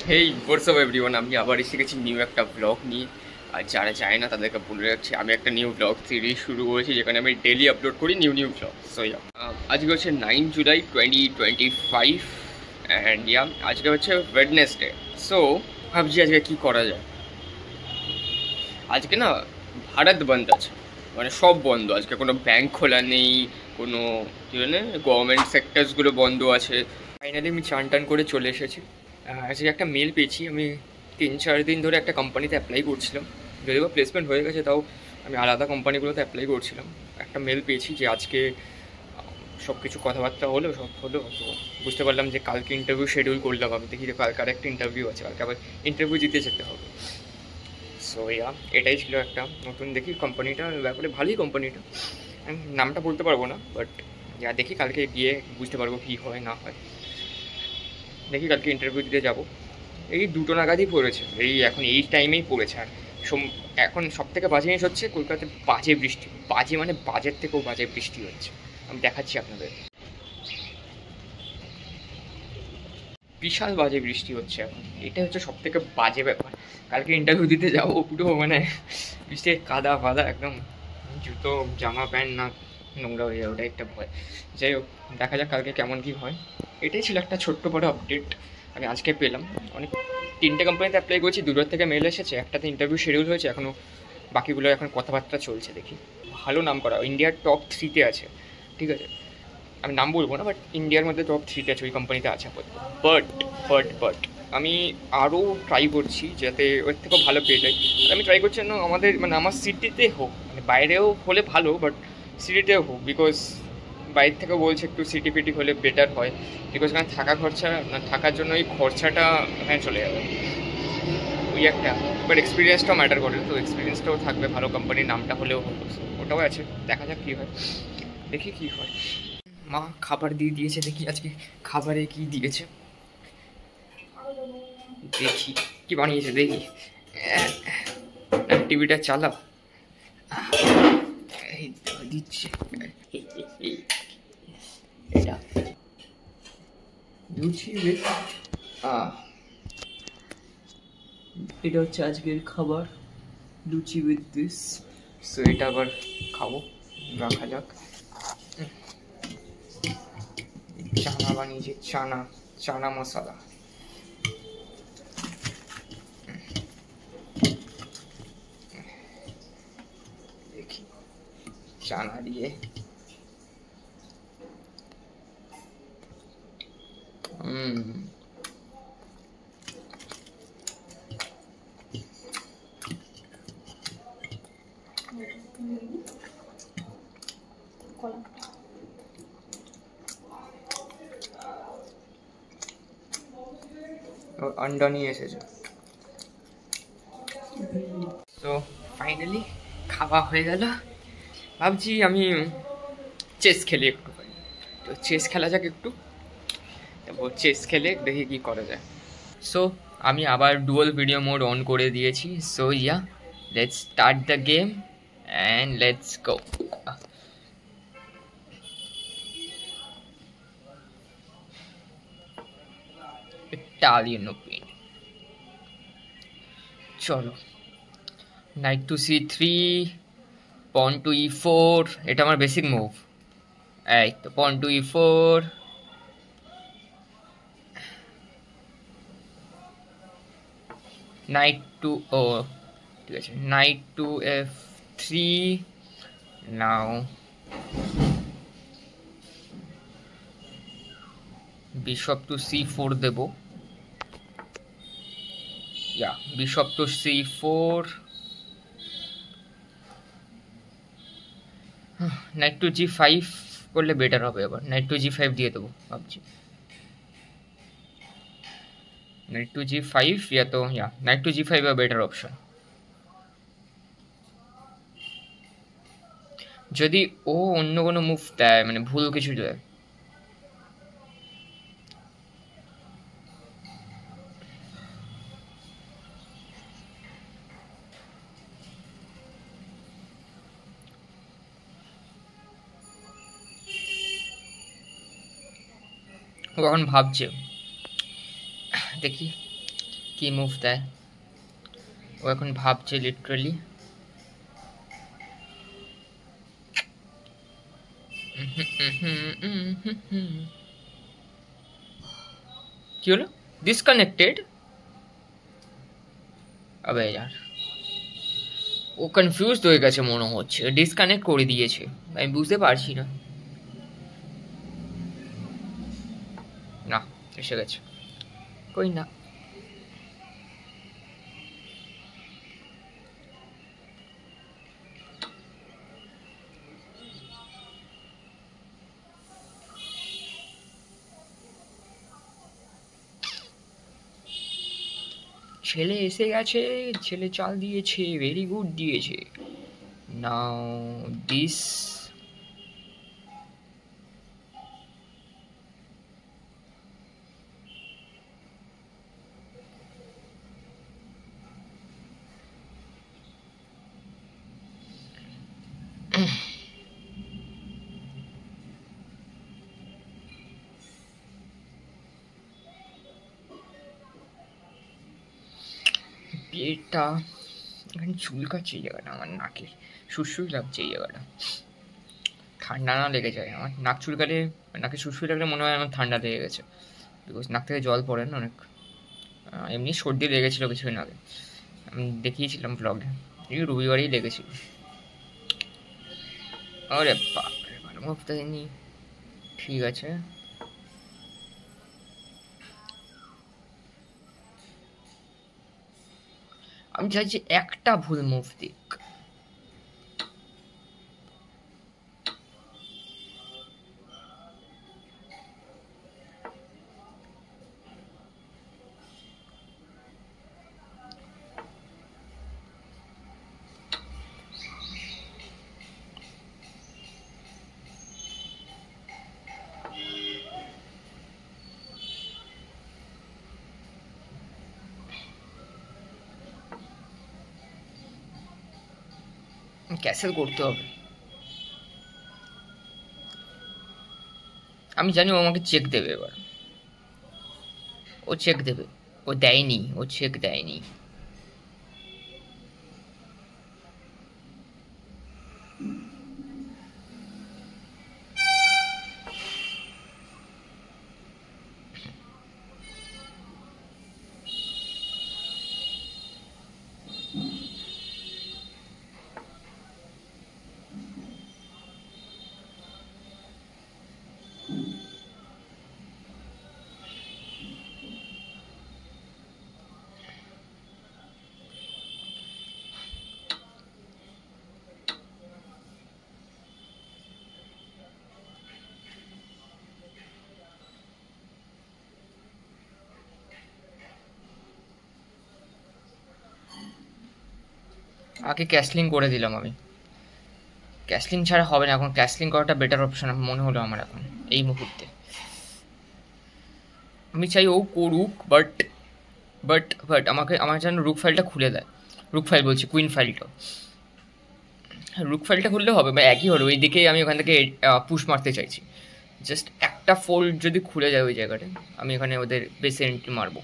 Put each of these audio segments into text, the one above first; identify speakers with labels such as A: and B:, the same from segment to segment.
A: হেই WhatsApp everyone, আমি আবার এসে গেছি নিউ একটা ব্লগ নিয়ে। আর যারা যায় না তাদেরকে বলে রাখছি, আমি একটা নিউ ব্লগ সিরিজ শুরু করেছি যেখানে আমি ডেলি আপলোড করি নিউ নিউ ব্লগ। সো আজকে হচ্ছে 9 জুলাই 2025 অ্যান্ড আজকে হচ্ছে ওয়েডনেসডে। সো ভাবছি আজকে কী করা যায়। আজকে না ভারত বন্ধ আছে, মানে সব বন্ধ আজকে, কোনো ব্যাংক খোলা নেই, কোনো কী বলে গভর্নমেন্ট সেক্টরসগুলো বন্ধ আছে। ফাইনালি আমি চান টান করে চলে এসেছি। আজকে একটা মেল পেয়েছি। আমি 3-4 দিন ধরে একটা কোম্পানিতে অ্যাপ্লাই করছিলাম, যদিও প্লেসমেন্ট হয়ে গেছে, তাও আমি আলাদা কোম্পানিগুলোতে অ্যাপ্লাই করছিলাম। একটা মেল পেয়েছি যে আজকে সব কিছু কথাবার্তা হলো, সব হলো। তো বুঝতে পারলাম যে কালকে ইন্টারভিউ শিডিউল করলাম। আমি দেখি যে কালকে আরেকটা ইন্টারভিউ আছে, কালকে আবার ইন্টারভিউ দিতে যেতে হবে। সো এটাই ছিল একটা নতুন। দেখি কোম্পানিটার ব্যাপারে, ভালোই কোম্পানিটা, আমি নামটা বলতে পারবো না, বাট দেখি কালকে গিয়ে বুঝতে পারবো কী হয় না হয়। দেখি কালকে ইন্টারভিউ দিতে যাবো। এই 2টো নাগাদই পড়েছে, এখন এই টাইমেই পড়েছে। আর এখন সব থেকে বাজে জিনিস হচ্ছে কলকাতাতে বাজে বৃষ্টি, বাজে মানে বাজের থেকেও বাজে বৃষ্টি হচ্ছে। আমি দেখাচ্ছি আপনাদের, বিশাল বাজে বৃষ্টি হচ্ছে এখন। এটা হচ্ছে সব থেকে বাজে ব্যাপার। কালকে ইন্টারভিউ দিতে যাবো, পুরো মানে বৃষ্টির কাদা ফাদা একদম, জুতো জামা প্যান্ট না নোংরা হয়ে যায়, ওটা একটা ভয়। যাই হোক, দেখা যাক কালকে কেমন কী হয়। এটাই ছিল একটা ছোট্ট বড় আপডেট আমি আজকে পেলাম। অনেক 3টে কোম্পানিতে অ্যাপ্লাই করেছি, 2টোর থেকে মেল এসেছে, একটাতে ইন্টারভিউ শিডিউল হয়েছে, এখনও বাকিগুলো এখন কথাবার্তা চলছে। দেখি, ভালো নাম করা, ইন্ডিয়ার টপ 3-তে আছে, ঠিক আছে। আমি নাম বলবো না, বাট ইন্ডিয়ার মধ্যে টপ 3-তে আছে, ওই কোম্পানিতে আছে আপাতত। বাট আমি আরও ট্রাই করছি যাতে ওর থেকেও ভালো পেয়ে যাই। আর আমি ট্রাই করছি যেন আমাদের, মানে আমার সিটিতে হোক, মানে বাইরেও হলে ভালো, বাট সিটিতেও হোক। বিকজ বাইরে থেকে বলছে একটু সিটি ফিটি হলে বেটার হয়, বিকজ এখানে থাকা খরচা, থাকার জন্য ওই খরচাটা এখানে চলে যাবে, ওই একটা। বাট এক্সপিরিয়েন্সটাও ম্যাটার করে, তো এক্সপিরিয়েন্সটাও থাকবে, ভালো কোম্পানির নামটা হলেও হলো। ওটাও আছে, দেখা যাক কী হয়, দেখি কী হয়। মা খাবার দিয়ে দিয়েছে, দেখি আজকে খাবারে কি দিয়েছে, দেখি কি বানিয়েছে দেখি। টিভিটা চালাও, এই দিচ্ছে এটা লুচি with এটা হচ্ছে আজকের খাবার, লুচি উইথ দিস। সো এটা আবার খাবো, রাখা যাক। চানা বানিয়েছি, চানা চানা মশলা। দেখি চানা দিয়ে अंडा নিয়ে এসেছে। তো ফাইনালি খাওয়া হয়ে গেল। ভাবছি আমি চেস খেলি একটু, তো চেস খেলা যাক একটু, তারপর চেস খেলে দেখি কি করা যায়। সো আমি আবার ডুয়াল ভিডিও মোড অন করে দিয়েছি। So let's start the game and let's go. Italian open, চলো। নাইট টু c3, পন টু e4, এটা আমার বেসিক মুভ। এই তো পন টু e4, নাইট টু, ও ঠিক আছে, knight to f3। Now bishop to c4 দেব, bishop to c4, knight to g5 করলে বেটার হবে। আবার নাইট টু g5 দিয়ে দেবো ভাবছি, নাইট টু g5, তো night to g5 better option. যদি ও অন্য কোনো মুভ দেয়, মানে ভুল কিছু দেয়, ও এখন ভাবছে, দেখি কি মুভ দেয় ও এখন ভাবছে লিটারালি। কি হলো? ডিসকানেক্টেড? আবে यार ও কনফিউজড হয়ে গেছে মনে হচ্ছে, ডিসকানেক্ট করে দিয়েছে, আমি বুঝতে পারছি না। না এসে গেছে, কই না। ছেলে এসে গেছে, ছেলে চাল দিয়েছে, ভেরি গুড দিয়েছে। নাও দিস পেটটা এখানে চুলকাচ্ছে এই জায়গাটা, আমার নাকে সুরসুরি লাগছে এই জায়গাটা। ঠান্ডা না লেগে যায় আমার, নাক চুলকালে নাকে সুরসুরি লাগলে মনে হয় আমার ঠান্ডা লেগে গেছে, বিকজ নাক থেকে জল পড়ে না অনেক। এমনি সর্দি লেগেছিলো কিছুদিন আগে, আমি দেখিয়েছিলাম ব্লগে, এই রবিবারেই লেগেছিল। আরে বাপরে, ভালো মুভটা দিইনি, ঠিক আছে। আমি চাইছি একটা ভুল মুভ দিক। ক্যাসেল করতে হবে, আমি জানি ও আমাকে চেক দেবে এবার, ও চেক দেবে, ও দেয়নি, ও চেক দেয়নি। আগে ক্যাসলিং করে দিলাম আমি, ক্যাসলিং ছাড়া হবে না এখন, ক্যাসলিং করাটা বেটার অপশন মনে হলো আমার এখন এই মুহূর্তে। আমি চাই ও করুক, বাট বাট বাট আমাকে আমার যেন রুক ফাইলটা খুলে দেয়, রুক ফাইল বলছি কুইন ফাইলটা, রুক ফাইলটা খুললে হবে বা একই হলো, ওই দিকে আমি ওখান থেকে পুশ মারতে চাইছি। জাস্ট একটা ফোল্ড যদি খুলে যায় ওই জায়গাটা, আমি এখানে ওদের বেসে এন্ট্রি মারবো।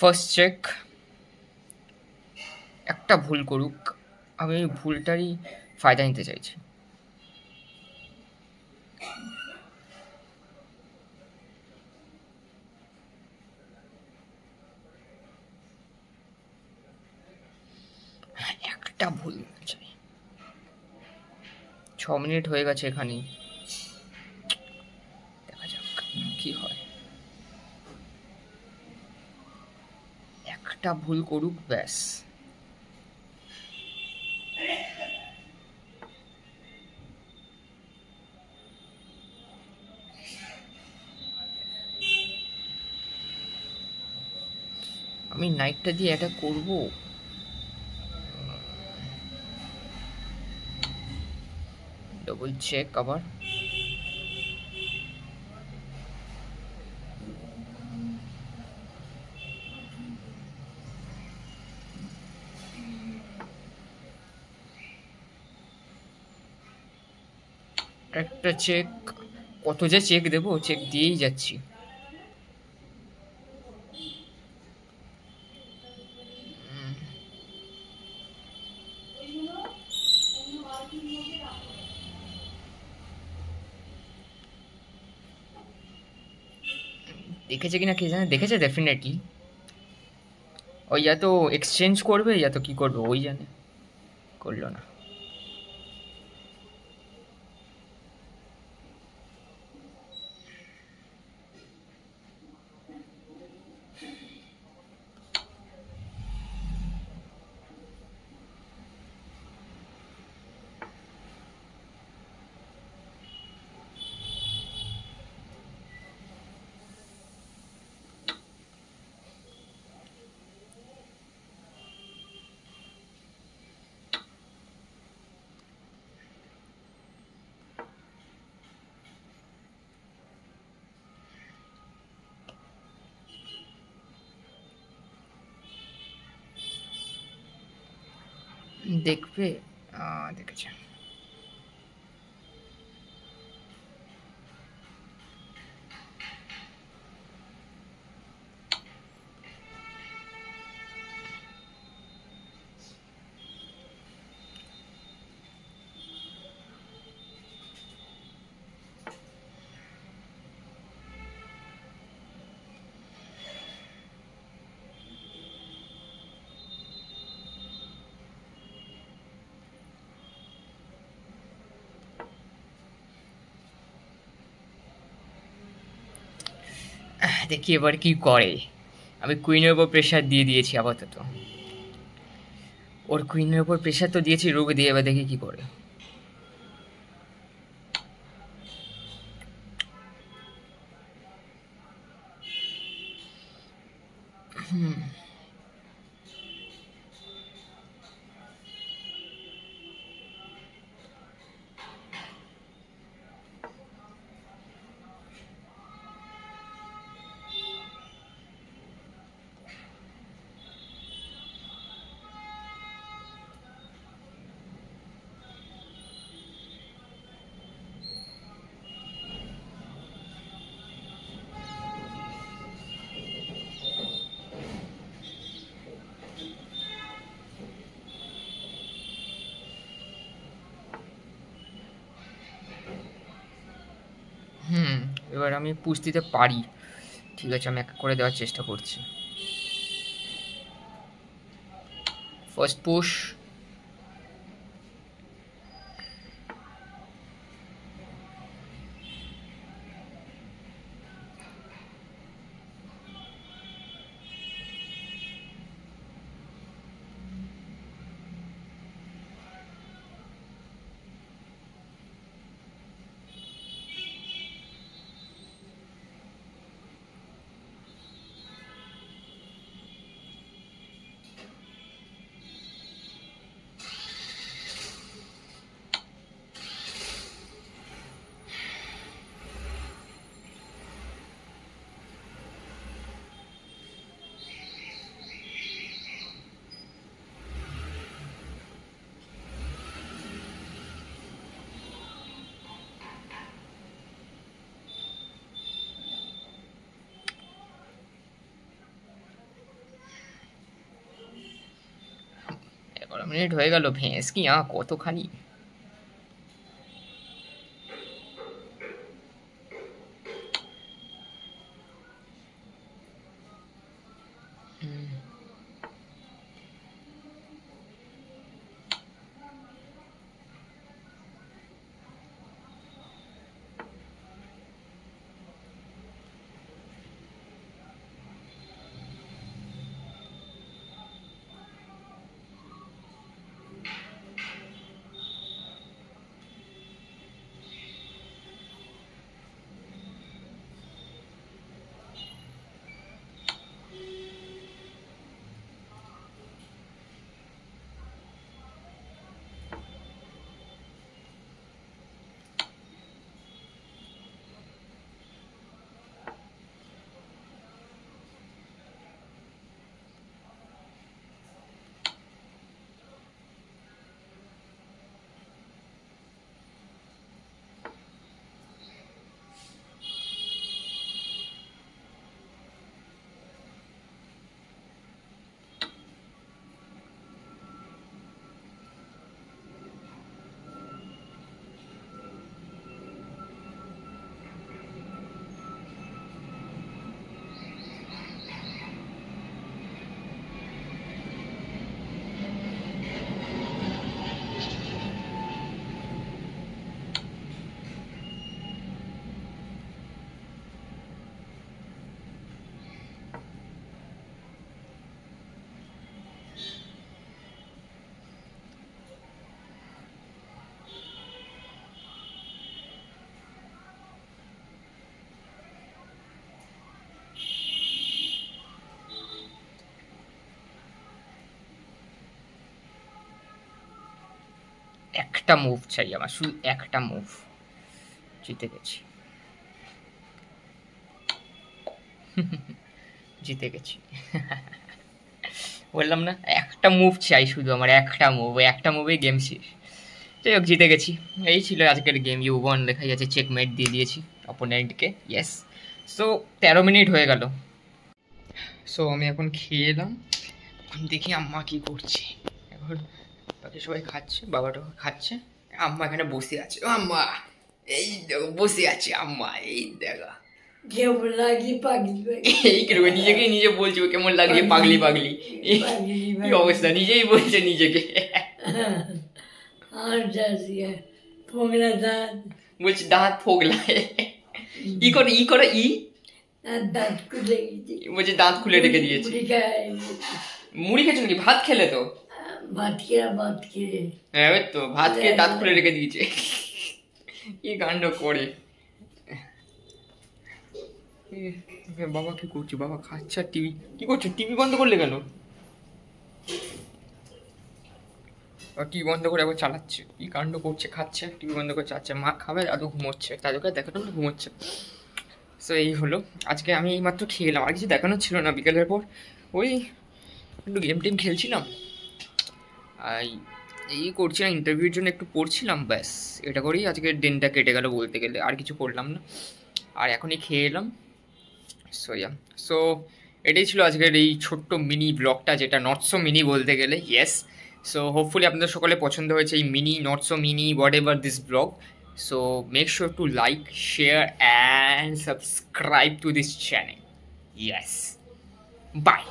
A: ফার্স্ট চেক, একটা ভুল করুক, আমি এই ভুলটারই ফায়দা নিতে চাইছি। একটা ভুল চাই। 6 মিনিট হয়ে গেছে এখানেই, দেখা যাক কি হয়। একটা ভুল করুক ব্যাস। আমি নাইটটা দিয়ে এটা করব। ডবল চেক আবার। একটা চেক, কত যে চেক দেবো, চেক দিয়েই যাচ্ছি। দেখেছে কিনা কে জানে, দেখেছে ডেফিনেটলি। ওই ইয়া তো এক্সচেঞ্জ করবে, ইয়া তো কি করবে ওই জানে, করলো না। দেখবে, দেখেছে। দেখি এবার কি করে। আমি কুইনের উপর প্রেশার দিয়ে দিয়েছি আপাতত। ওর কুইনের উপর প্রেশার তো দিয়েছি রোগ দিয়ে, এবার দেখি কি করে। এবার আমি পুশ দিতে পারি। ঠিক আছে, আমি এক করে দেওয়ার চেষ্টা করছি। First push. মিনিট হয়ে গেল, ভেঁস কি কতখানি। একটা মুভ চাই আমার, শুধু একটা মুভ। জিতে গেছি, জিতে গেছি। বললাম না, একটা মুভ চাই শুধু আমার, একটা মুভ, ওই একটা মুভে গেম শেষ। যাই হোক, জিতে গেছি। এই ছিল আজকের গেম। ইউ ওয়ান লেখা যাচ্ছে, চেকমেট দিয়ে দিয়েছি অপোনেন্টকে। ইয়েস। সো 13 মিনিট হয়ে গেল। সো আমি এখন খেয়ে এলাম, এখন দেখি আম্মা কি করছে। এখন বাকি সবাই খাচ্ছে, বাবাটাও খাচ্ছে, আম্মা এখানে বসে আছে। ও আম্মা, এই দেখো বসে আছে আম্মা, এই দেখা
B: কেমন লাগি পাগলি
A: এই কিরকম নিজেকে নিজে বলছে, কেমন লাগছে পাগলি পাগলি। কি অবস্থা, নিজেই বলছে নিজেকে।
B: আর যাচ্ছি ফোগলা দাঁত,
A: বলছি দাঁত ফোগলায়। ই করে ই করে ই
B: দাঁত খুলে গেছে,
A: বলছে দাঁত খুলে রেখে দিয়েছে। মুড়ি খেয়েছো নাকি? ভাত খেলে তো?
B: ভাত খেয়ে
A: হ্যাঁ ওই তো, ভাত খেয়ে দাঁত খুলে রেখে দিয়েছে। কি কাণ্ড করে। বাবা কি করছে? বাবা খাচ্ছে আর টিভি। কি করছো? টিভি বন্ধ করলে কেন? টিভি বন্ধ করে আবার চালাচ্ছে, কি কাণ্ড করছে। খাচ্ছে, টিভি বন্ধ করে চাচ্ছে। মা খাবে, দাদু ঘুমোচ্ছে, দাদুকে দেখানো ঘুমোচ্ছে। সো এই হলো আজকে। আমি এইমাত্র খেয়ে এলাম, আর কিছু দেখানোর ছিল না। বিকেলের পর ওই একটু গেম টেম খেলছিলাম, আর এই করছিলাম, ইন্টারভিউর জন্য একটু পড়ছিলাম, ব্যাস এটা করেই আজকের দিনটা কেটে গেল বলতে গেলে। আর কিছু করলাম না, আর এখনই খেয়ে এলাম। সো এটাই ছিল আজকের এই ছোট্ট মিনি ব্লগটা, যেটা নট সো মিনি বলতে গেলে। ইয়েস। সো হোপফুলি আপনাদের সকলে পছন্দ হয়েছে এই mini, not so mini, what ever this blog. So make sure to like, share and subscribe to this channel. Yes. Bye.